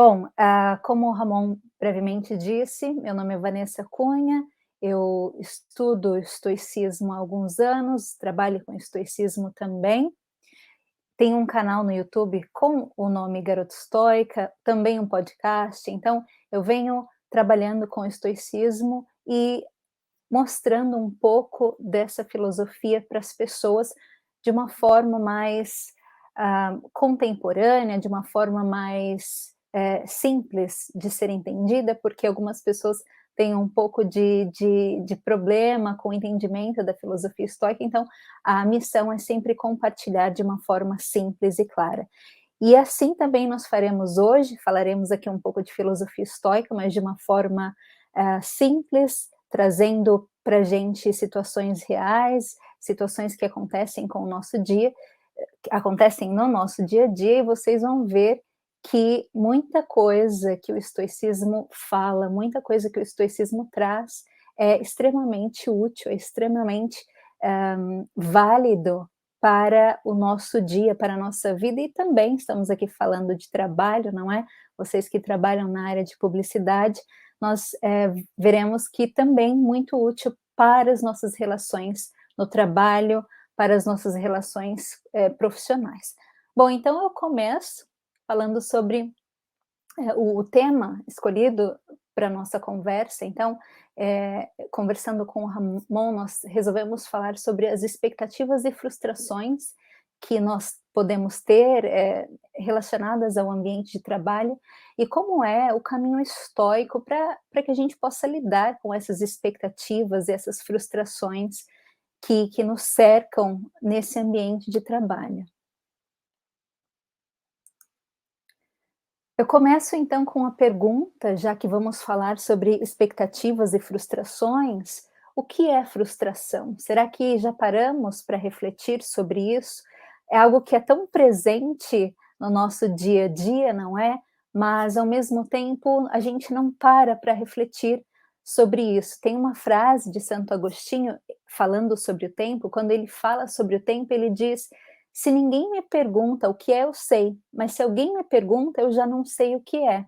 Bom, como o Ramon brevemente disse, meu nome é Vanessa Cunha, eu estudo estoicismo há alguns anos, trabalho com estoicismo também. Tenho um canal no YouTube com o nome Garota Estoica, também um podcast, então eu venho trabalhando com estoicismo e mostrando um pouco dessa filosofia para as pessoas de uma forma mais contemporânea, de uma forma mais simples de ser entendida, porque algumas pessoas têm um pouco de problema com o entendimento da filosofia estoica, então a missão é sempre compartilhar de uma forma simples e clara. E assim também nós faremos hoje, falaremos aqui um pouco de filosofia estoica, mas de uma forma simples, trazendo para a gente situações reais, situações que acontecem com o nosso dia, que acontecem no nosso dia a dia, e vocês vão ver que muita coisa que o estoicismo fala, muita coisa que o estoicismo traz é extremamente útil, é extremamente válido para o nosso dia, para a nossa vida, e também estamos aqui falando de trabalho, não é? Vocês que trabalham na área de publicidade, nós veremos que também muito útil para as nossas relações no trabalho, para as nossas relações profissionais. Bom, então eu começo falando sobre o tema escolhido para a nossa conversa. Então, conversando com o Ramon, nós resolvemos falar sobre as expectativas e frustrações que nós podemos ter relacionadas ao ambiente de trabalho e como é o caminho estoico para que a gente possa lidar com essas expectativas e essas frustrações que nos cercam nesse ambiente de trabalho. Eu começo então com a pergunta, já que vamos falar sobre expectativas e frustrações, o que é frustração? Será que já paramos para refletir sobre isso? É algo que é tão presente no nosso dia a dia, não é? Mas ao mesmo tempo a gente não para refletir sobre isso. Tem uma frase de Santo Agostinho falando sobre o tempo, quando ele fala sobre o tempo, ele diz: se ninguém me pergunta o que é, eu sei, mas se alguém me pergunta, eu já não sei o que é.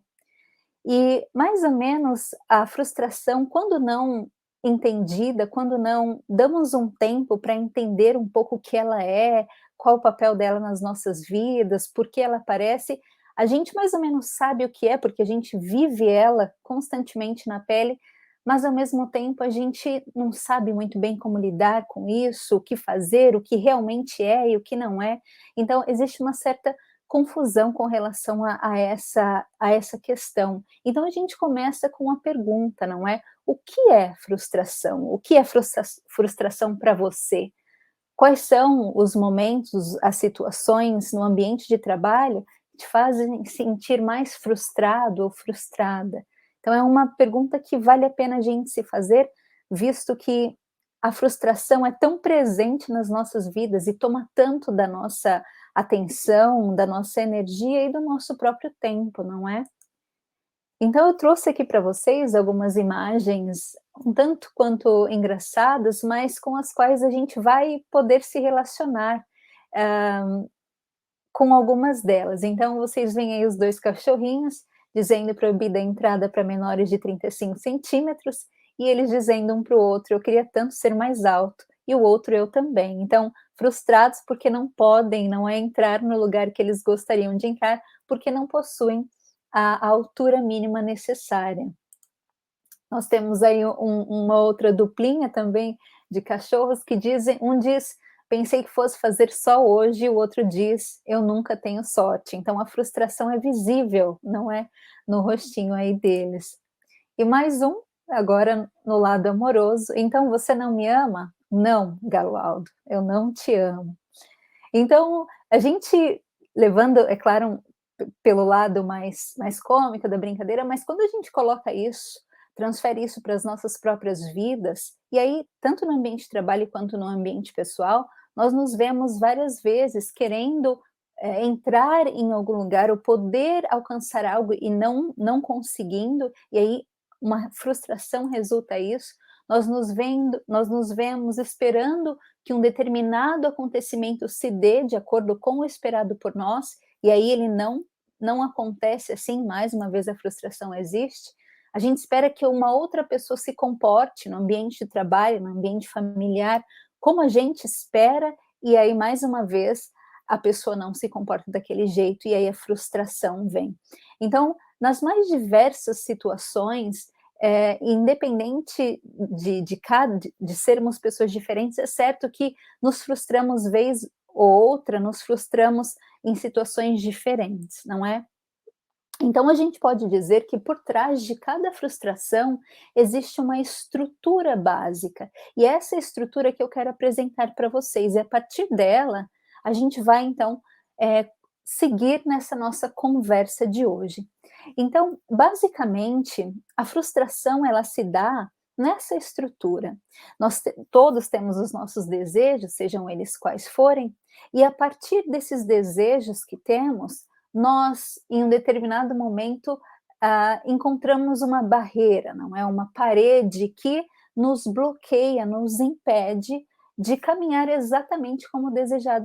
E mais ou menos a frustração, quando não entendida, quando não damos um tempo para entender um pouco o que ela é, qual o papel dela nas nossas vidas, por que ela aparece, a gente mais ou menos sabe o que é, porque a gente vive ela constantemente na pele, mas ao mesmo tempo a gente não sabe muito bem como lidar com isso, o que fazer, o que realmente é e o que não é. Então existe uma certa confusão com relação a essa questão. Então a gente começa com uma pergunta, não é? O que é frustração? O que é frustração para você? Quais são os momentos, as situações no ambiente de trabalho que te fazem sentir mais frustrado ou frustrada? Então é uma pergunta que vale a pena a gente se fazer, visto que a frustração é tão presente nas nossas vidas e toma tanto da nossa atenção, da nossa energia e do nosso próprio tempo, não é? Então eu trouxe aqui para vocês algumas imagens um tanto quanto engraçadas, mas com as quais a gente vai poder se relacionar, hã, com algumas delas. Então vocês veem aí os 2 cachorrinhos dizendo proibida a entrada para menores de 35 centímetros, e eles dizendo um para o outro: "Eu queria tanto ser mais alto", e o outro: "Eu também". Então, frustrados porque não podem, não é, entrar no lugar que eles gostariam de entrar, porque não possuem a altura mínima necessária. Nós temos aí uma outra duplinha também de cachorros que dizem, um diz: "Pensei que fosse fazer sol hoje", e o outro diz: "Eu nunca tenho sorte". Então a frustração é visível, não é, no rostinho aí deles. E mais um, agora no lado amoroso: "Então você não me ama?". "Não, Galo Aldo, eu não te amo". Então, a gente levando, é claro, pelo lado mais cômico da brincadeira, mas quando a gente coloca isso, transfere isso para as nossas próprias vidas, e aí, tanto no ambiente de trabalho quanto no ambiente pessoal, nós nos vemos várias vezes querendo entrar em algum lugar ou poder alcançar algo e não conseguindo, e aí uma frustração resulta isso. Nós nos vemos esperando que um determinado acontecimento se dê de acordo com o esperado por nós, e aí ele não não acontece assim, mais uma vez a frustração existe, a gente espera que uma outra pessoa se comporte no ambiente de trabalho, no ambiente familiar, como a gente espera, e aí mais uma vez a pessoa não se comporta daquele jeito e aí a frustração vem. Então, nas mais diversas situações, independente de sermos pessoas diferentes, é certo que nos frustramos vez ou outra, nos frustramos em situações diferentes, não é? Então a gente pode dizer que por trás de cada frustração existe uma estrutura básica, e essa estrutura que eu quero apresentar para vocês, e a partir dela a gente vai então seguir nessa nossa conversa de hoje. Então, basicamente, a frustração ela se dá nessa estrutura. Todos temos os nossos desejos, sejam eles quais forem, e a partir desses desejos que temos, nós, em um determinado momento, encontramos uma barreira, não é? Uma parede que nos bloqueia, nos impede de caminhar exatamente como desejado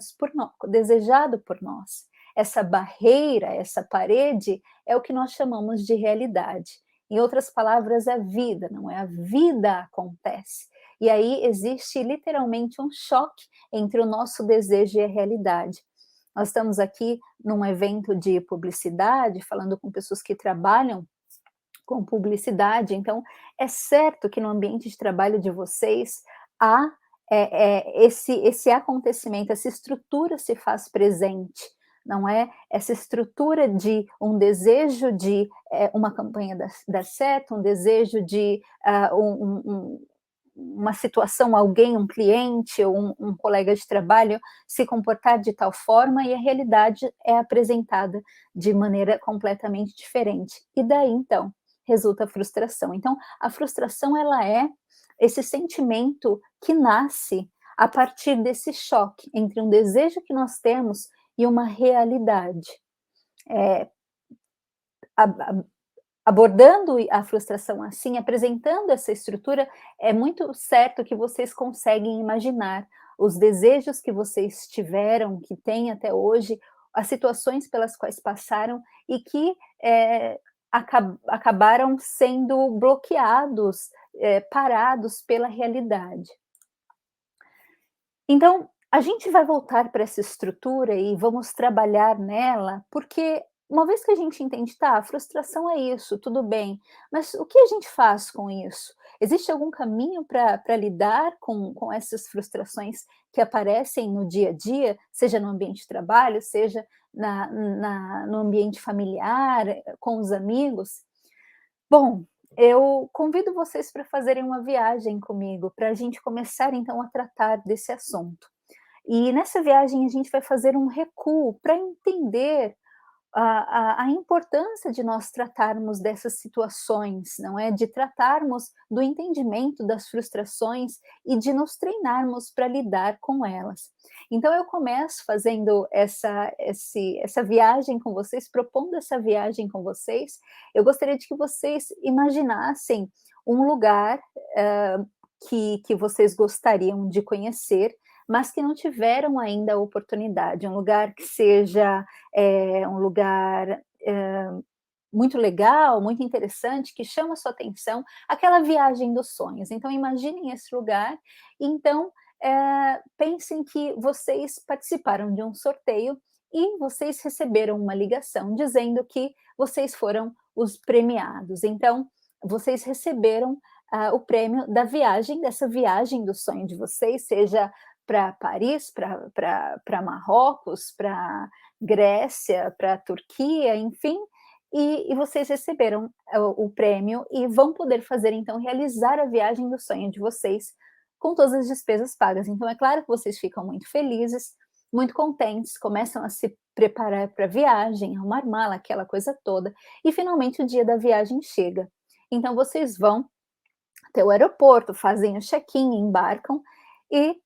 por nós. Essa barreira, essa parede, é o que nós chamamos de realidade. Em outras palavras, a vida, não é? A vida acontece. E aí existe literalmente um choque entre o nosso desejo e a realidade. Nós estamos aqui num evento de publicidade, falando com pessoas que trabalham com publicidade, então é certo que no ambiente de trabalho de vocês há esse acontecimento, essa estrutura se faz presente, não é? Essa estrutura de um desejo de uma campanha dar certo, um desejo de uma situação, alguém, um cliente ou um colega de trabalho se comportar de tal forma e a realidade é apresentada de maneira completamente diferente. E daí, então, resulta a frustração. Então, a frustração, ela é esse sentimento que nasce a partir desse choque entre um desejo que nós temos e uma realidade. É, abordando a frustração assim, apresentando essa estrutura, é muito certo que vocês conseguem imaginar os desejos que vocês tiveram, que têm até hoje, as situações pelas quais passaram e que acabaram sendo bloqueados, parados pela realidade. Então, a gente vai voltar para essa estrutura e vamos trabalhar nela, porque uma vez que a gente entende, tá, a frustração é isso, tudo bem, mas o que a gente faz com isso? Existe algum caminho para lidar com essas frustrações que aparecem no dia a dia, seja no ambiente de trabalho, seja no ambiente familiar, com os amigos? Bom, eu convido vocês para fazerem uma viagem comigo, para a gente começar então a tratar desse assunto. E nessa viagem a gente vai fazer um recuo para entender a importância de nós tratarmos dessas situações, não é? De tratarmos do entendimento das frustrações e de nos treinarmos para lidar com elas. Então eu começo fazendo essa viagem com vocês, propondo essa viagem com vocês. Eu gostaria de que vocês imaginassem um lugar que vocês gostariam de conhecer, mas que não tiveram ainda a oportunidade, um lugar que seja um lugar muito legal, muito interessante, que chama a sua atenção, aquela viagem dos sonhos. Então imaginem esse lugar, e então pensem que vocês participaram de um sorteio e vocês receberam uma ligação dizendo que vocês foram os premiados. Então, vocês receberam o prêmio da viagem, dessa viagem do sonho de vocês, seja para Paris, para Marrocos, para Grécia, para Turquia, enfim, e vocês receberam o prêmio e vão poder fazer, então, realizar a viagem do sonho de vocês com todas as despesas pagas. Então, é claro que vocês ficam muito felizes, muito contentes, começam a se preparar para a viagem, arrumar mala, aquela coisa toda, e finalmente o dia da viagem chega. Então, vocês vão até o aeroporto, fazem o check-in, embarcam e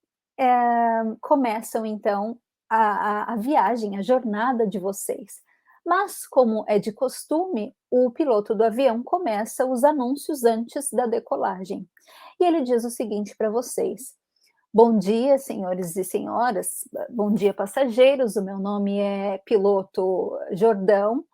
começam então a viagem, a jornada de vocês. Mas, como é de costume, o piloto do avião começa os anúncios antes da decolagem. E ele diz o seguinte para vocês: bom dia, senhores e senhoras, bom dia, passageiros. O meu nome é piloto Jordão.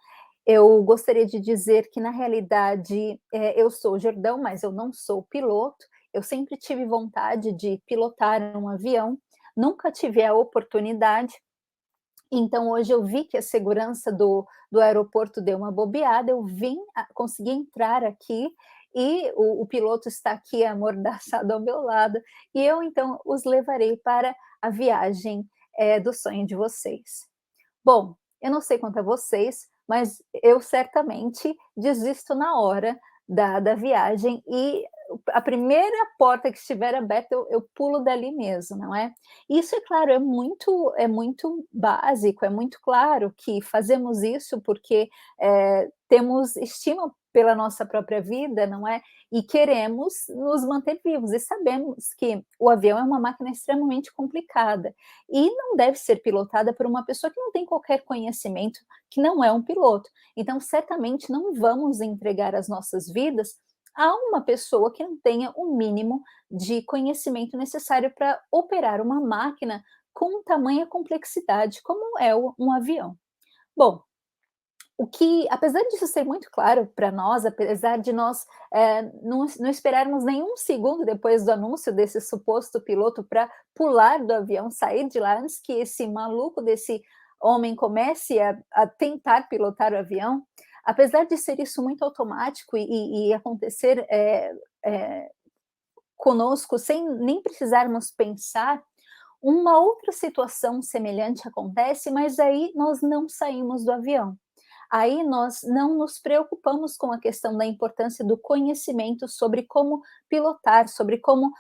Eu gostaria de dizer que, na realidade, eu sou Jordão, mas eu não sou piloto. Eu sempre tive vontade de pilotar um avião, nunca tive a oportunidade. Então, hoje eu vi que a segurança do aeroporto deu uma bobeada, eu vim, consegui entrar aqui e o piloto está aqui amordaçado ao meu lado, e eu então os levarei para a viagem, do sonho de vocês. Bom, eu não sei quanto a vocês, mas eu certamente desisto na hora da viagem e a primeira porta que estiver aberta eu pulo dali mesmo, não é? Isso é claro, é muito básico, é muito claro que fazemos isso porque, temos estima pela nossa própria vida, não é? E queremos nos manter vivos e sabemos que o avião é uma máquina extremamente complicada e não deve ser pilotada por uma pessoa que não tem qualquer conhecimento, que não é um piloto. Então, certamente não vamos entregar as nossas vidas a uma pessoa que não tenha o mínimo de conhecimento necessário para operar uma máquina com tamanha complexidade como é um avião. Bom, o que, apesar disso ser muito claro para nós, apesar de nós não esperarmos nenhum segundo depois do anúncio desse suposto piloto para pular do avião, sair de lá antes que esse maluco desse homem comece a tentar pilotar o avião, apesar de ser isso muito automático e acontecer conosco sem nem precisarmos pensar, uma outra situação semelhante acontece, mas aí nós não saímos do avião. Aí nós não nos preocupamos com a questão da importância do conhecimento sobre como pilotar, sobre como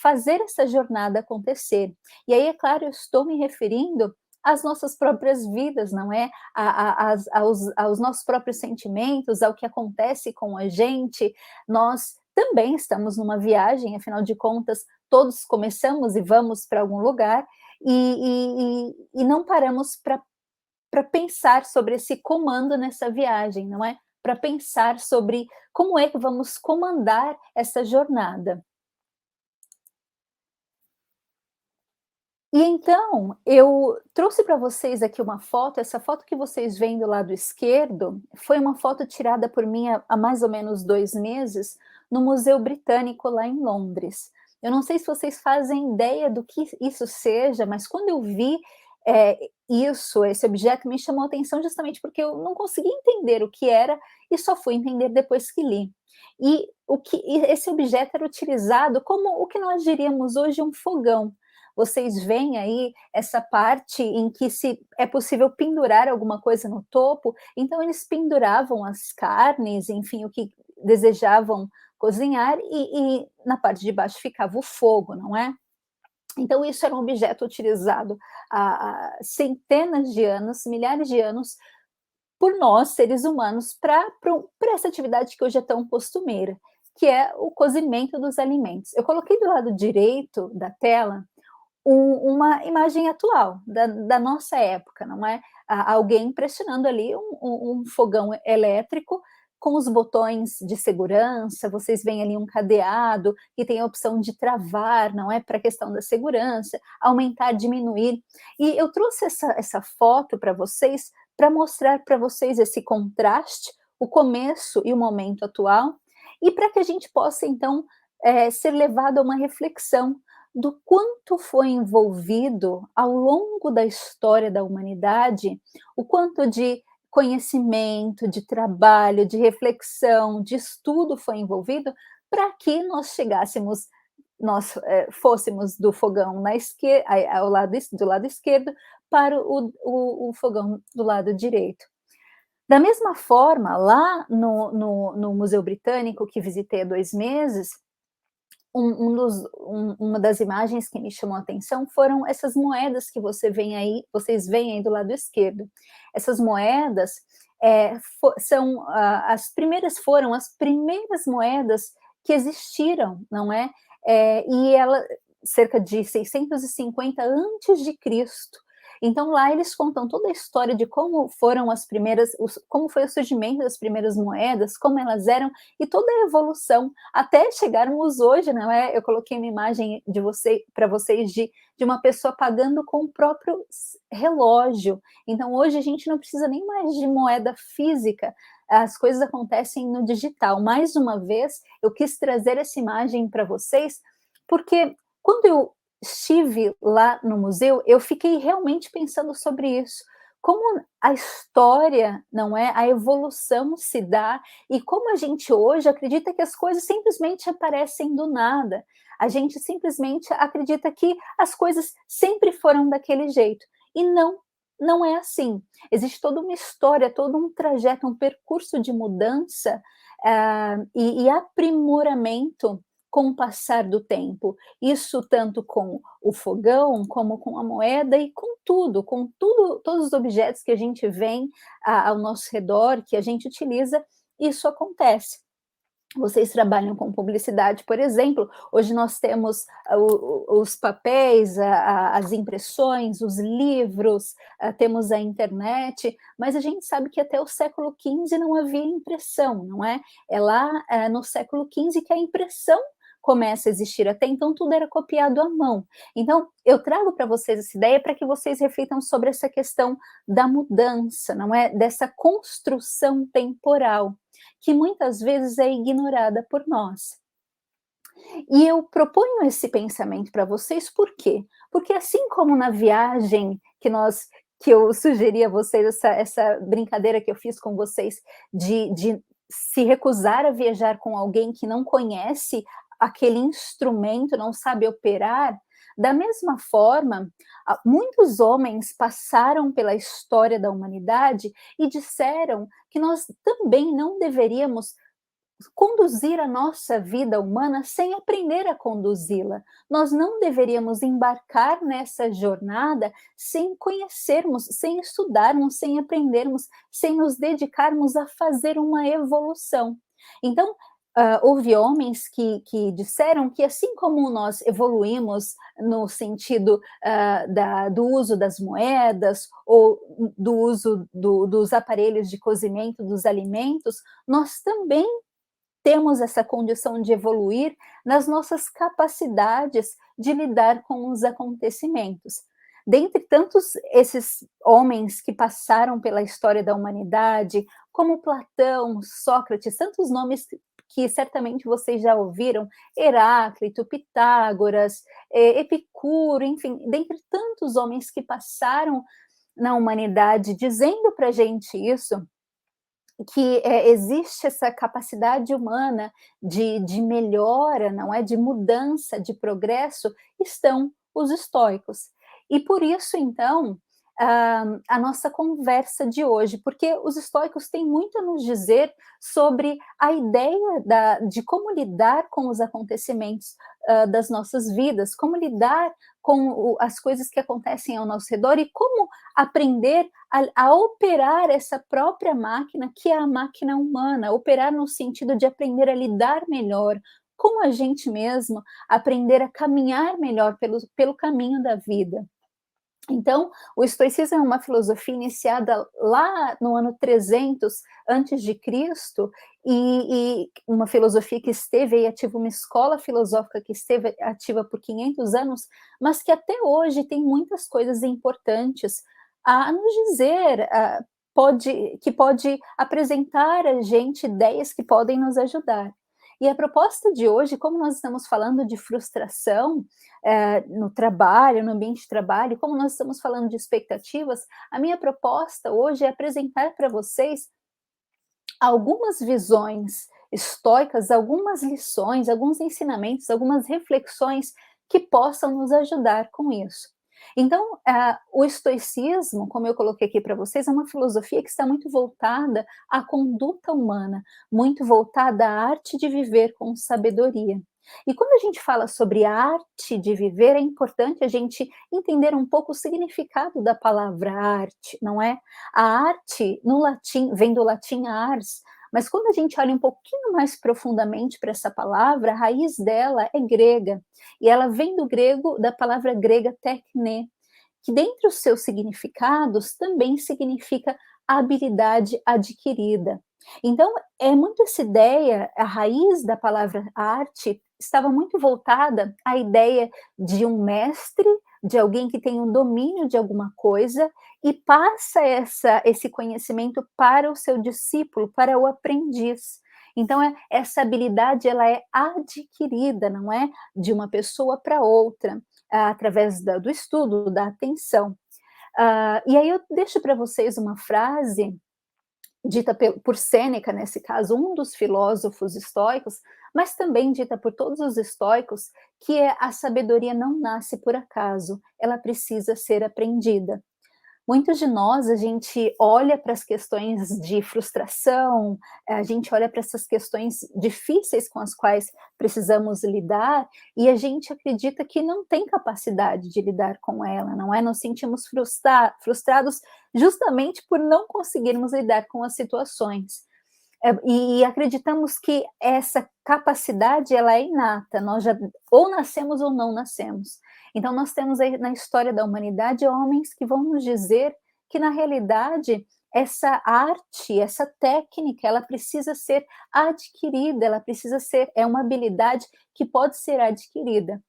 fazer essa jornada acontecer. E aí, é claro, eu estou me referindo às nossas próprias vidas, não é? Aos nossos próprios sentimentos, ao que acontece com a gente. Nós também estamos numa viagem, afinal de contas, todos começamos e vamos para algum lugar, e não paramos para pensar sobre esse comando nessa viagem, não é? Para pensar sobre como é que vamos comandar essa jornada. E então, eu trouxe para vocês aqui uma foto, essa foto que vocês veem do lado esquerdo, foi uma foto tirada por mim há mais ou menos 2 meses, no Museu Britânico lá em Londres. Eu não sei se vocês fazem ideia do que isso seja, mas quando eu vi, esse objeto me chamou a atenção justamente porque eu não conseguia entender o que era e só fui entender depois que li. E esse objeto era utilizado como o que nós diríamos hoje um fogão. Vocês veem aí essa parte em que se é possível pendurar alguma coisa no topo, então eles penduravam as carnes, enfim, o que desejavam cozinhar, e na parte de baixo ficava o fogo, não é? Então isso era um objeto utilizado há centenas de anos, milhares de anos, por nós, seres humanos, para essa atividade que hoje é tão costumeira, que é o cozimento dos alimentos. Eu coloquei do lado direito da tela uma imagem atual da nossa época, não é? Alguém pressionando ali um fogão elétrico com os botões de segurança, vocês veem ali um cadeado que tem a opção de travar, não é? Para a questão da segurança, aumentar, diminuir. E eu trouxe essa foto para mostrar para vocês esse contraste, o começo e o momento atual, e para que a gente possa, então, ser levado a uma reflexão do quanto foi envolvido ao longo da história da humanidade, o quanto de conhecimento, de trabalho, de reflexão, de estudo foi envolvido para que nós chegássemos, nós fôssemos do fogão ao lado do lado esquerdo para o fogão do lado direito. Da mesma forma, lá no Museu Britânico, que visitei há 2 meses, uma das imagens que me chamou a atenção foram essas moedas que vocês veem aí do lado esquerdo. Essas moedas foram as primeiras moedas que existiram, não é? E ela cerca de 650 antes de Cristo. Então lá eles contam toda a história de como foram as primeiras, como foi o surgimento das primeiras moedas, como elas eram e toda a evolução até chegarmos hoje, não é? Eu coloquei uma imagem de você para vocês de uma pessoa pagando com o próprio relógio. Então hoje a gente não precisa nem mais de moeda física, as coisas acontecem no digital. Mais uma vez, eu quis trazer essa imagem para vocês, porque quando eu estive lá no museu, eu fiquei realmente pensando sobre isso. Como a história, não é? A evolução se dá e como a gente hoje acredita que as coisas simplesmente aparecem do nada. A gente simplesmente acredita que as coisas sempre foram daquele jeito. E não, não é assim. Existe toda uma história, todo um trajeto, um percurso de mudança e aprimoramento com o passar do tempo. Isso tanto com o fogão, como com a moeda e com tudo, todos os objetos que a gente vê ao nosso redor, que a gente utiliza, isso acontece. Vocês trabalham com publicidade, por exemplo, hoje nós temos os papéis, as impressões, os livros, temos a internet, mas a gente sabe que até o século XV não havia impressão, não é? É lá no século XV que a impressão começa a existir, até então tudo era copiado à mão. Então, eu trago para vocês essa ideia para que vocês reflitam sobre essa questão da mudança, não é? Dessa construção temporal que muitas vezes é ignorada por nós. E eu proponho esse pensamento para vocês, por quê? Porque assim como na viagem que eu sugeri a vocês, essa brincadeira que eu fiz com vocês, de se recusar a viajar com alguém que não conhece aquele instrumento, não sabe operar, da mesma forma, muitos homens passaram pela história da humanidade e disseram que nós também não deveríamos conduzir a nossa vida humana sem aprender a conduzi-la. Nós não deveríamos embarcar nessa jornada sem conhecermos, sem estudarmos, sem aprendermos, sem nos dedicarmos a fazer uma evolução. Então, houve homens que disseram que assim como nós evoluímos no sentido do uso das moedas ou do uso dos aparelhos de cozimento dos alimentos, nós também temos essa condição de evoluir nas nossas capacidades de lidar com os acontecimentos. Dentre tantos esses homens que passaram pela história da humanidade, como Platão, Sócrates, tantos nomes que certamente vocês já ouviram, Heráclito, Pitágoras, Epicuro, enfim, dentre tantos homens que passaram na humanidade dizendo para a gente isso, que existe essa capacidade humana de melhora, não é, de mudança, de progresso, estão os estoicos. E por isso, então, a nossa conversa de hoje, porque os estoicos têm muito a nos dizer sobre a ideia de como lidar com os acontecimentos das nossas vidas, como lidar com as coisas que acontecem ao nosso redor e como aprender a operar essa própria máquina, que é a máquina humana, operar no sentido de aprender a lidar melhor com a gente mesmo, aprender a caminhar melhor pelo caminho da vida. Então, o estoicismo é uma filosofia iniciada lá no ano 300 antes de Cristo e uma filosofia que esteve aí ativa, uma escola filosófica que esteve ativa por 500 anos, mas que até hoje tem muitas coisas importantes a nos dizer, que pode apresentar a gente ideias que podem nos ajudar. E a proposta de hoje, como nós estamos falando de frustração, no trabalho, no ambiente de trabalho, como nós estamos falando de expectativas, a minha proposta hoje é apresentar para vocês algumas visões estoicas, algumas lições, alguns ensinamentos, algumas reflexões que possam nos ajudar com isso. Então, o estoicismo, como eu coloquei aqui para vocês, é uma filosofia que está muito voltada à conduta humana, muito voltada à arte de viver com sabedoria. E quando a gente fala sobre a arte de viver, é importante a gente entender um pouco o significado da palavra arte, não é? A arte, no latim, vem do latim ars, mas quando a gente olha um pouquinho mais profundamente para essa palavra, a raiz dela é grega, e ela vem do grego, da palavra grega tekne, que dentre os seus significados também significa habilidade adquirida. Então, é muito essa ideia, a raiz da palavra arte estava muito voltada à ideia de um mestre, de alguém que tem um domínio de alguma coisa e passa esse conhecimento para o seu discípulo, para o aprendiz. Então, essa habilidade ela é adquirida, não é de uma pessoa para outra, através do estudo, da atenção. E aí eu deixo para vocês uma frase dita por Sêneca, nesse caso, um dos filósofos estoicos, mas também dita por todos os estoicos, que é: a sabedoria não nasce por acaso, ela precisa ser aprendida. Muitos de nós, a gente olha para as questões de frustração, a gente olha para essas questões difíceis com as quais precisamos lidar, e a gente acredita que não tem capacidade de lidar com ela, não é? Nos sentimos frustrados justamente por não conseguirmos lidar com as situações. E acreditamos que essa capacidade ela é inata, nós já ou nascemos ou não nascemos. Então nós temos aí na história da humanidade homens que vão nos dizer que na realidade essa arte, essa técnica, ela precisa ser adquirida, ela precisa ser, é uma habilidade que pode ser adquirida.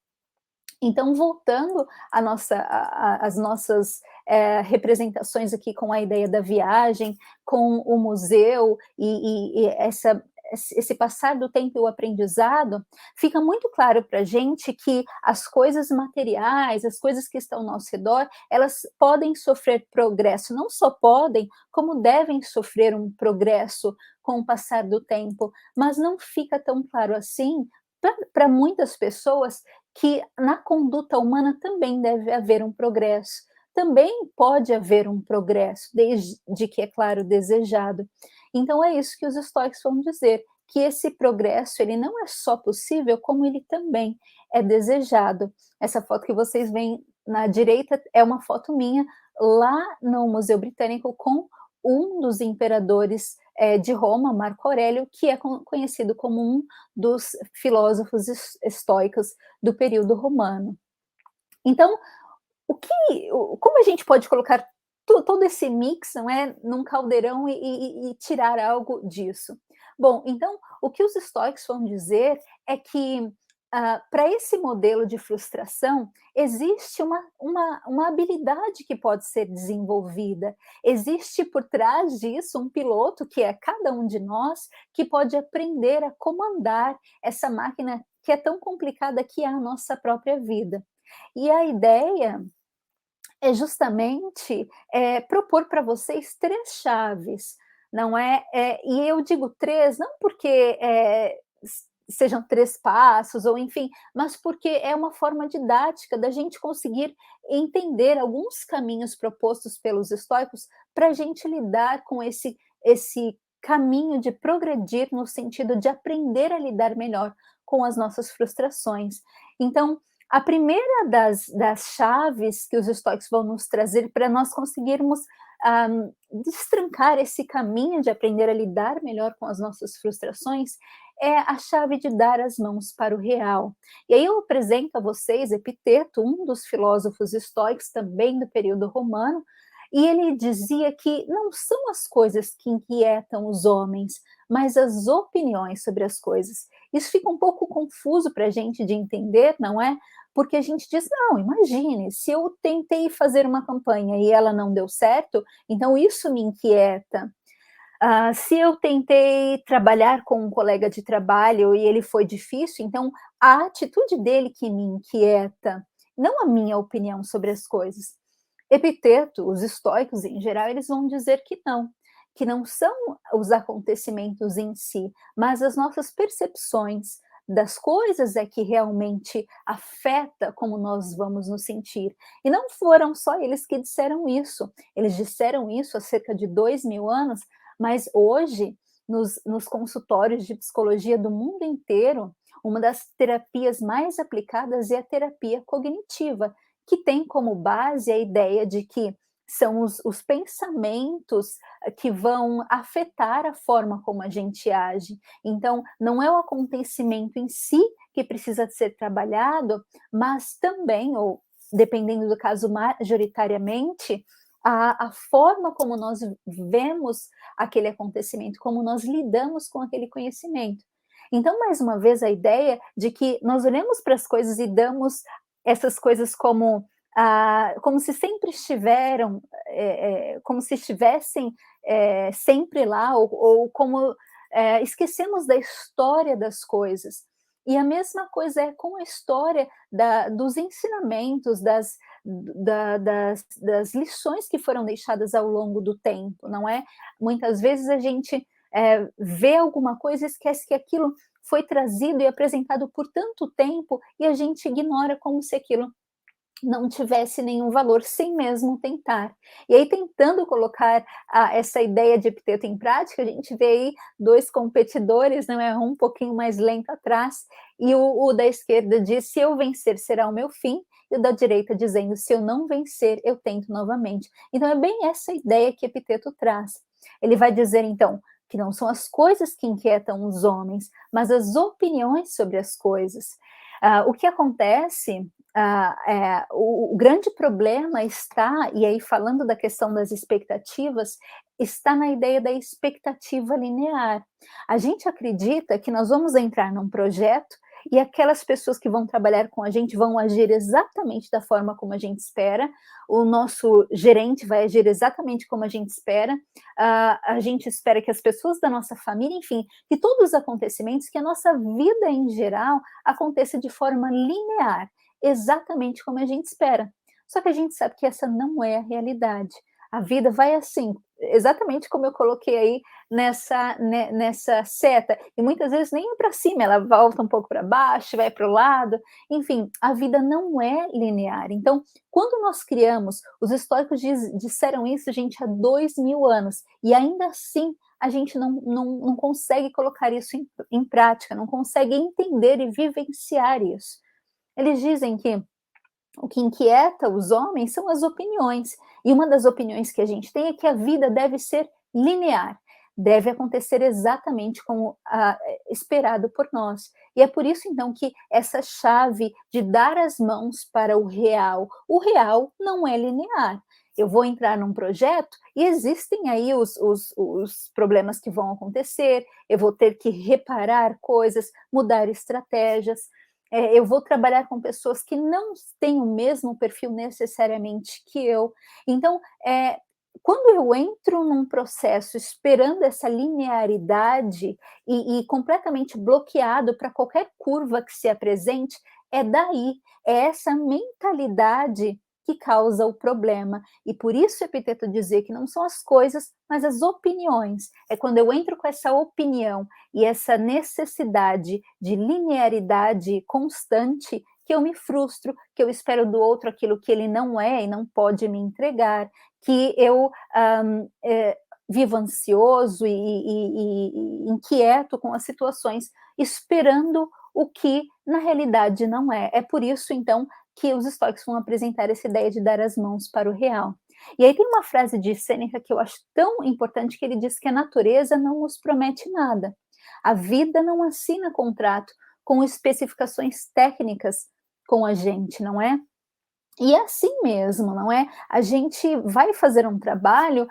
Então, voltando às nossas representações aqui com a ideia da viagem, com o museu e esse passar do tempo e o aprendizado, fica muito claro para a gente que as coisas materiais, as coisas que estão ao nosso redor, elas podem sofrer progresso, não só podem, como devem sofrer um progresso com o passar do tempo, mas não fica tão claro assim para muitas pessoas que na conduta humana também deve haver um progresso. Também pode haver um progresso, desde que, é claro, desejado. Então é isso que os estoicos vão dizer, que esse progresso ele não é só possível, como ele também é desejado. Essa foto que vocês veem na direita é uma foto minha lá no Museu Britânico com um dos imperadores de Roma, Marco Aurélio, que é conhecido como um dos filósofos estoicos do período romano. Então, como a gente pode colocar todo esse mix, não é, num caldeirão e tirar algo disso? Bom, então, o que os estoicos vão dizer é que para esse modelo de frustração, existe uma habilidade que pode ser desenvolvida. Existe por trás disso um piloto, que é cada um de nós, que pode aprender a comandar essa máquina que é tão complicada que é a nossa própria vida. E a ideia é justamente propor para vocês três chaves, não é? E eu digo três, não porque sejam três passos, ou enfim, mas porque é uma forma didática da gente conseguir entender alguns caminhos propostos pelos estoicos para a gente lidar com esse caminho de progredir no sentido de aprender a lidar melhor com as nossas frustrações. Então, a primeira das chaves que os estoicos vão nos trazer para nós conseguirmos destrancar esse caminho de aprender a lidar melhor com as nossas frustrações é a chave de dar as mãos para o real. E aí eu apresento a vocês Epiteto, um dos filósofos estoicos também do período romano, e ele dizia que não são as coisas que inquietam os homens, mas as opiniões sobre as coisas. Isso fica um pouco confuso para a gente de entender, não é? Porque a gente diz, não, imagine, se eu tentei fazer uma campanha e ela não deu certo, então isso me inquieta. Se eu tentei trabalhar com um colega de trabalho e ele foi difícil, então a atitude dele que me inquieta, não a minha opinião sobre as coisas. Epiteto, os estoicos em geral, eles vão dizer que não são os acontecimentos em si, mas as nossas percepções das coisas é que realmente afeta como nós vamos nos sentir. E não foram só eles que disseram isso, eles disseram isso há cerca de 2000 anos, mas hoje, nos consultórios de psicologia do mundo inteiro, uma das terapias mais aplicadas é a terapia cognitiva, que tem como base a ideia de que são os pensamentos que vão afetar a forma como a gente age. Então, não é o acontecimento em si que precisa ser trabalhado, mas também, ou dependendo do caso, majoritariamente, a forma como nós vemos aquele acontecimento, como nós lidamos com aquele conhecimento. Então, mais uma vez, a ideia de que nós olhamos para as coisas e damos essas coisas como se sempre estiveram, como se estivessem sempre lá, ou como esquecemos da história das coisas. E a mesma coisa é com a história dos ensinamentos, das lições que foram deixadas ao longo do tempo, não é? Muitas vezes a gente vê alguma coisa e esquece que aquilo foi trazido e apresentado por tanto tempo e a gente ignora como se aquilo não tivesse nenhum valor, sem mesmo tentar. E aí, tentando colocar essa ideia de Epiteto em prática, a gente vê aí dois competidores, não é? Um pouquinho mais lento atrás, e o da esquerda diz: se eu vencer, será o meu fim, e o da direita dizendo: se eu não vencer, eu tento novamente. Então, é bem essa ideia que Epiteto traz. Ele vai dizer, então, que não são as coisas que inquietam os homens, mas as opiniões sobre as coisas. O que acontece o grande problema está, e aí falando da questão das expectativas, está na ideia da expectativa linear. A gente acredita que nós vamos entrar num projeto e aquelas pessoas que vão trabalhar com a gente vão agir exatamente da forma como a gente espera, o nosso gerente vai agir exatamente como a gente espera, a gente espera que as pessoas da nossa família, enfim, que todos os acontecimentos, que a nossa vida em geral aconteça de forma linear, exatamente como a gente espera. Só que a gente sabe que essa não é a realidade. A vida vai assim, exatamente como eu coloquei aí nessa seta, e muitas vezes nem é para cima, ela volta um pouco para baixo, vai para o lado, enfim, a vida não é linear. Então, quando nós criamos, os históricos disseram isso, gente, há 2000 anos, e ainda assim a gente não consegue colocar isso em prática, não consegue entender e vivenciar isso. Eles dizem que o que inquieta os homens são as opiniões. E uma das opiniões que a gente tem é que a vida deve ser linear, deve acontecer exatamente como esperado por nós. E é por isso, então, que essa chave de dar as mãos para o real não é linear. Eu vou entrar num projeto e existem aí os problemas que vão acontecer, eu vou ter que reparar coisas, mudar estratégias. Eu vou trabalhar com pessoas que não têm o mesmo perfil necessariamente que eu. Então, quando eu entro num processo esperando essa linearidade e completamente bloqueado para qualquer curva que se apresente, é essa mentalidade que causa o problema. E por isso Epiteto dizer que não são as coisas, mas as opiniões. É quando eu entro com essa opinião e essa necessidade de linearidade constante que eu me frustro, que eu espero do outro aquilo que ele não é e não pode me entregar, que eu vivo ansioso e inquieto com as situações, esperando o que na realidade não é. É por isso, então, que os estoicos vão apresentar essa ideia de dar as mãos para o real. E aí tem uma frase de Sêneca que eu acho tão importante, que ele diz que a natureza não nos promete nada. A vida não assina contrato com especificações técnicas com a gente, não é? E é assim mesmo, não é? A gente vai fazer um trabalho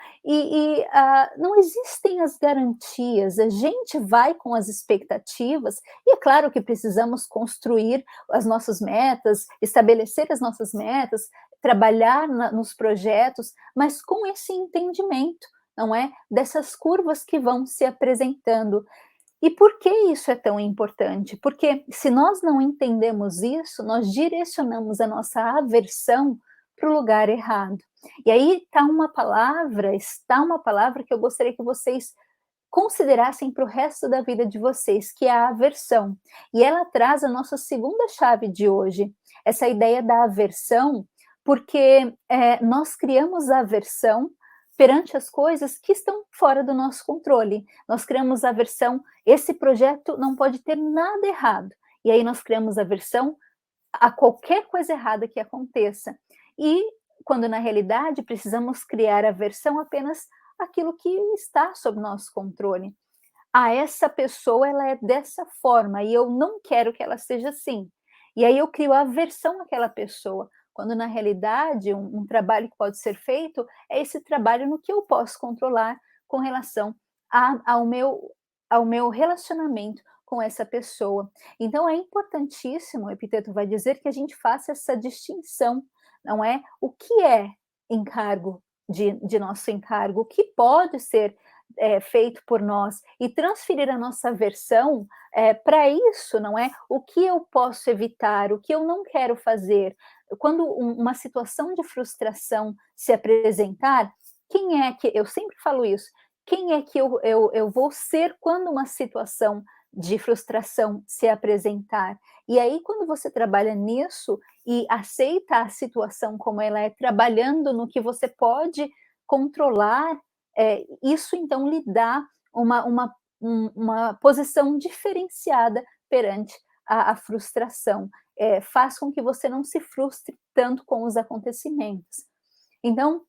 não existem as garantias, a gente vai com as expectativas, e é claro que precisamos construir as nossas metas, estabelecer as nossas metas, trabalhar nos projetos, mas com esse entendimento, não é? Dessas curvas que vão se apresentando. E por que isso é tão importante? Porque se nós não entendemos isso, nós direcionamos a nossa aversão para o lugar errado. E aí está uma palavra que eu gostaria que vocês considerassem para o resto da vida de vocês, que é a aversão. E ela traz a nossa segunda chave de hoje, essa ideia da aversão, porque nós criamos a aversão perante as coisas que estão fora do nosso controle. Nós criamos aversão, esse projeto não pode ter nada errado. E aí nós criamos aversão a qualquer coisa errada que aconteça. E quando na realidade precisamos criar aversão apenas aquilo que está sob nosso controle. Essa pessoa ela é dessa forma e eu não quero que ela seja assim. E aí eu crio aversão àquela pessoa. quando na realidade um trabalho que pode ser feito é esse trabalho no que eu posso controlar com relação ao meu relacionamento com essa pessoa. Então é importantíssimo, o Epiteto vai dizer, que a gente faça essa distinção, não é? O que é encargo de nosso encargo, o que pode ser feito por nós, e transferir a nossa versão para isso, não é? O que eu posso evitar, o que eu não quero fazer. Quando uma situação de frustração se apresentar, quem é que, eu sempre falo isso, quem é que eu vou ser quando uma situação de frustração se apresentar? E aí, quando você trabalha nisso e aceita a situação como ela é, trabalhando no que você pode controlar, isso então lhe dá uma posição diferenciada perante a frustração. Faz com que você não se frustre tanto com os acontecimentos. Então,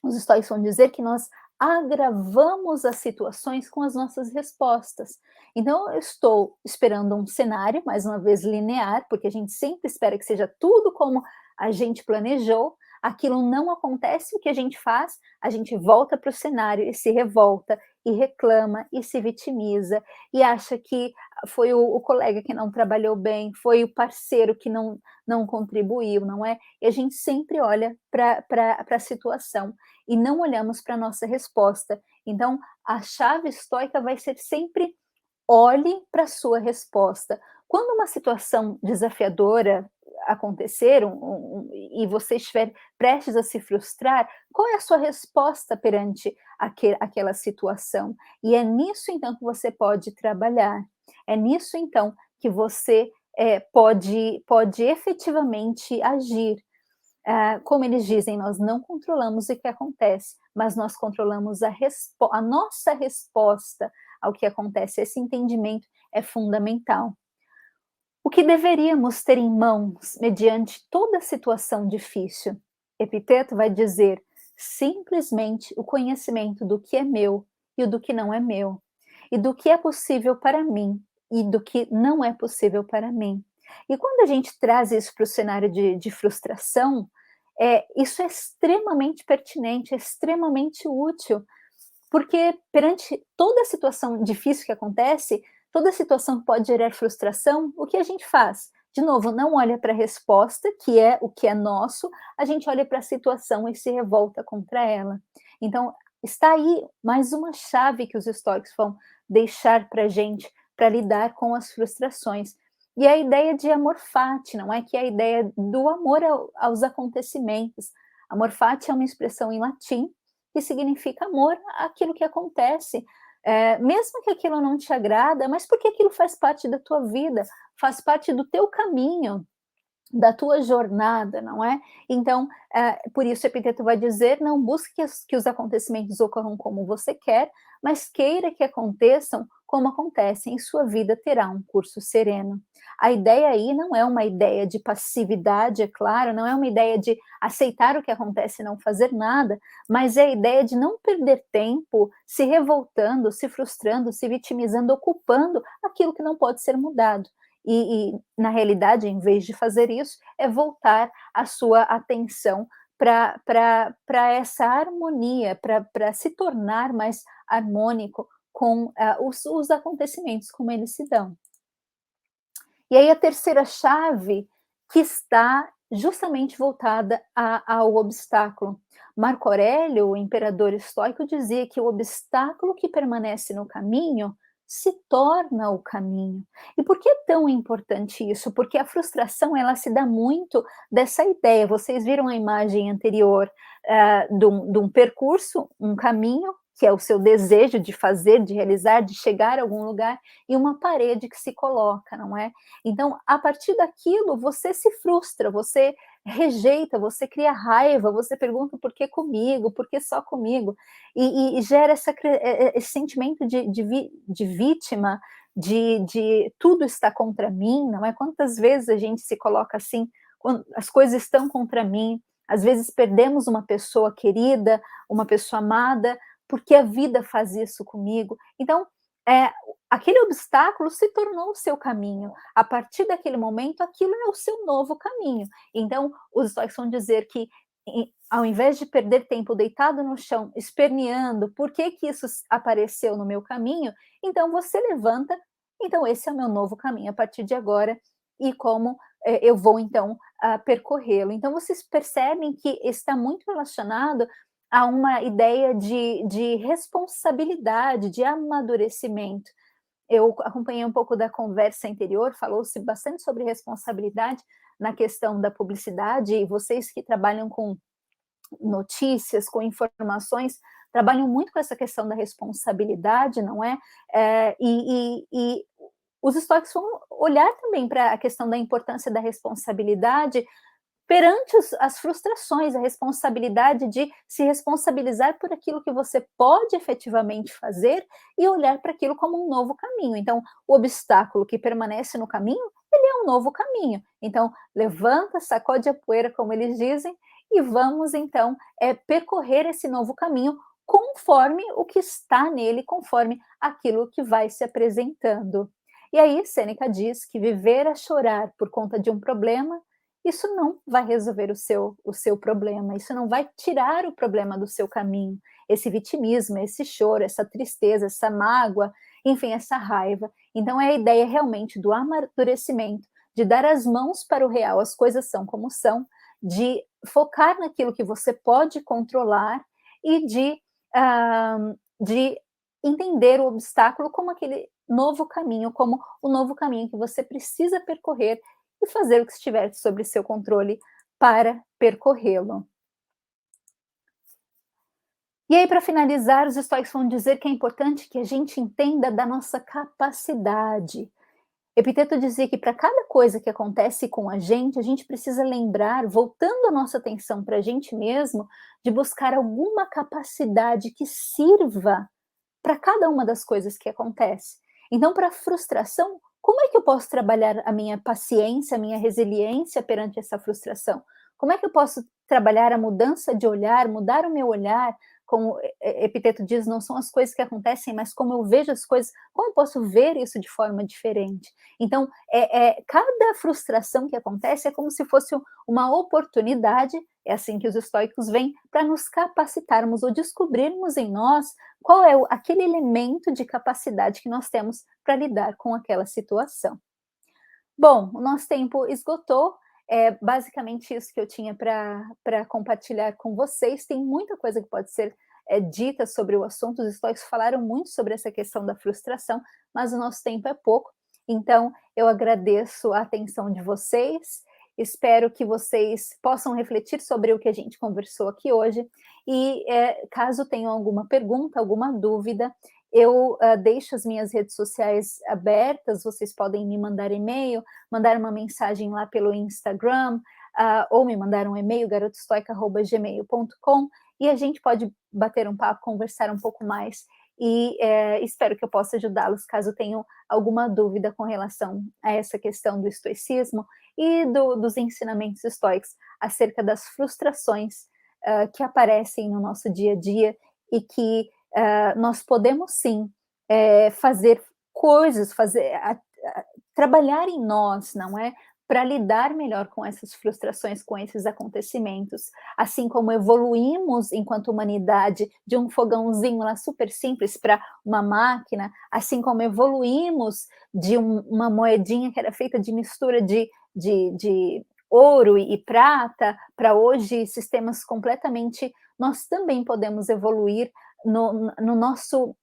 os estoicos vão dizer que nós agravamos as situações com as nossas respostas. Então, eu estou esperando um cenário, mais uma vez linear, porque a gente sempre espera que seja tudo como a gente planejou, aquilo não acontece, o que a gente faz? A gente volta para o cenário e se revolta, e reclama, e se vitimiza, e acha que foi o colega que não trabalhou bem, foi o parceiro que não contribuiu, não é? E a gente sempre olha para a situação e não olhamos para a nossa resposta. Então, a chave estoica vai ser sempre: olhe para a sua resposta. Quando uma situação desafiadora acontecer e você estiver prestes a se frustrar, qual é a sua resposta perante aquela situação? E é nisso, então, que você pode trabalhar. É nisso, então, que você pode efetivamente agir. Como eles dizem, nós não controlamos o que acontece, mas nós controlamos a nossa resposta ao que acontece. Esse entendimento é fundamental. O que deveríamos ter em mãos mediante toda situação difícil? Epiteto vai dizer: simplesmente o conhecimento do que é meu e do que não é meu, e do que é possível para mim e do que não é possível para mim. E quando a gente traz isso para o cenário de frustração, isso é extremamente pertinente, é extremamente útil, porque perante toda situação difícil que acontece, toda situação que pode gerar frustração, o que a gente faz? De novo, não olha para a resposta, que é o que é nosso, a gente olha para a situação e se revolta contra ela. Então, está aí mais uma chave que os estoicos vão deixar para a gente, para lidar com as frustrações. E a ideia de amor fati, não é? Que é a ideia do amor aos acontecimentos. Amor fati é uma expressão em latim que significa amor àquilo que acontece, mesmo que aquilo não te agrada, mas porque aquilo faz parte da tua vida, faz parte do teu caminho, da tua jornada, não é? Então, por isso Epiteto vai dizer: não busque que os acontecimentos ocorram como você quer, mas queira que aconteçam como acontecem, e sua vida terá um curso sereno. A ideia aí não é uma ideia de passividade, é claro, não é uma ideia de aceitar o que acontece e não fazer nada, mas é a ideia de não perder tempo se revoltando, se frustrando, se vitimizando, ocupando aquilo que não pode ser mudado. Na realidade, em vez de fazer isso, é voltar a sua atenção para essa harmonia, para se tornar mais harmônico com os acontecimentos como eles se dão. E aí a terceira chave, que está justamente voltada ao obstáculo. Marco Aurélio, o imperador estoico, dizia que o obstáculo que permanece no caminho se torna o caminho. E por que é tão importante isso? Porque a frustração, ela se dá muito dessa ideia. Vocês viram a imagem anterior de um percurso, um caminho, que é o seu desejo de fazer, de realizar, de chegar a algum lugar, e uma parede que se coloca, não é? Então, a partir daquilo, você se frustra, você rejeita, você cria raiva, você pergunta: por que comigo, por que só comigo? E gera esse sentimento de vítima, de tudo está contra mim, não é? Quantas vezes a gente se coloca assim, quando as coisas estão contra mim, às vezes perdemos uma pessoa querida, uma pessoa amada, porque a vida faz isso comigo. Então, é, aquele obstáculo se tornou o seu caminho. A partir daquele momento, aquilo é o seu novo caminho. Então, os estoicos vão dizer que, ao invés de perder tempo deitado no chão, esperneando, por que que isso apareceu no meu caminho? Então você levanta, então esse é o meu novo caminho a partir de agora, e como eu vou então percorrê-lo. Então vocês percebem que está muito relacionado a uma ideia de responsabilidade, de amadurecimento. Eu acompanhei um pouco da conversa anterior, falou-se bastante sobre responsabilidade na questão da publicidade, e vocês que trabalham com notícias, com informações, trabalham muito com essa questão da responsabilidade, não é? E os estoicos vão olhar também para a questão da importância da responsabilidade perante as frustrações, a responsabilidade de se responsabilizar por aquilo que você pode efetivamente fazer e olhar para aquilo como um novo caminho. Então, o obstáculo que permanece no caminho, ele é um novo caminho. Então, levanta, sacode a poeira, como eles dizem, e vamos então percorrer esse novo caminho conforme o que está nele, conforme aquilo que vai se apresentando. E aí, Sêneca diz que viver a chorar por conta de um problema, isso não vai resolver o seu problema, isso não vai tirar o problema do seu caminho. Esse vitimismo, esse choro, essa tristeza, essa mágoa, enfim, essa raiva. Então é a ideia realmente do amadurecimento, de dar as mãos para o real, as coisas são como são, de focar naquilo que você pode controlar e de entender o obstáculo como aquele novo caminho, como o novo caminho que você precisa percorrer e fazer o que estiver sobre seu controle para percorrê-lo. E aí, para finalizar, os estoicos vão dizer que é importante que a gente entenda da nossa capacidade. Epiteto dizia que para cada coisa que acontece com a gente precisa lembrar, voltando a nossa atenção para a gente mesmo, de buscar alguma capacidade que sirva para cada uma das coisas que acontece. Então, para a frustração, como é que eu posso trabalhar a minha paciência, a minha resiliência perante essa frustração? Como é que eu posso trabalhar a mudança de olhar, mudar o meu olhar? Como Epiteto diz, não são as coisas que acontecem, mas como eu vejo as coisas, como eu posso ver isso de forma diferente? Então, cada frustração que acontece é como se fosse uma oportunidade, é assim que os estoicos veem, para nos capacitarmos ou descobrirmos em nós qual é aquele elemento de capacidade que nós temos para lidar com aquela situação. Bom, o nosso tempo esgotou, é basicamente isso que eu tinha para compartilhar com vocês. Tem muita coisa que pode ser dita sobre o assunto, os estoicos falaram muito sobre essa questão da frustração, mas o nosso tempo é pouco, então eu agradeço a atenção de vocês, espero que vocês possam refletir sobre o que a gente conversou aqui hoje, e caso tenham alguma pergunta, alguma dúvida, eu deixo as minhas redes sociais abertas, vocês podem me mandar e-mail, mandar uma mensagem lá pelo Instagram, ou me mandar um e-mail, garotostoica@gmail.com, e a gente pode bater um papo, conversar um pouco mais, e espero que eu possa ajudá-los caso tenham alguma dúvida com relação a essa questão do estoicismo e dos ensinamentos estoicos acerca das frustrações que aparecem no nosso dia a dia e que nós podemos sim fazer coisas, trabalhar em nós, não é? Para lidar melhor com essas frustrações, com esses acontecimentos. Assim como evoluímos enquanto humanidade de um fogãozinho lá super simples para uma máquina, assim como evoluímos de uma moedinha que era feita de mistura de ouro e prata, para hoje sistemas completamente. Nós também podemos evoluir no nosso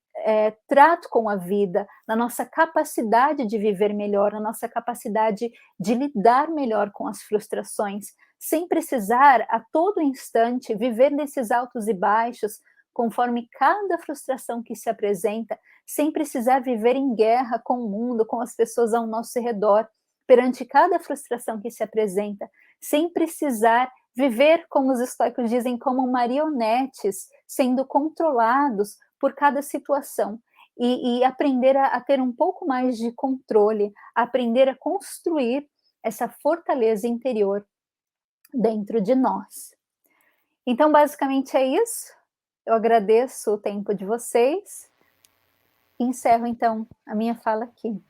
trato com a vida, na nossa capacidade de viver melhor, na nossa capacidade de lidar melhor com as frustrações, sem precisar a todo instante viver nesses altos e baixos, conforme cada frustração que se apresenta, sem precisar viver em guerra com o mundo, com as pessoas ao nosso redor, perante cada frustração que se apresenta, sem precisar viver, como os estoicos dizem, como marionetes, sendo controlados por cada situação, e aprender a ter um pouco mais de controle, aprender a construir essa fortaleza interior dentro de nós. Então, basicamente é isso. Eu agradeço o tempo de vocês Encerro então a minha fala aqui.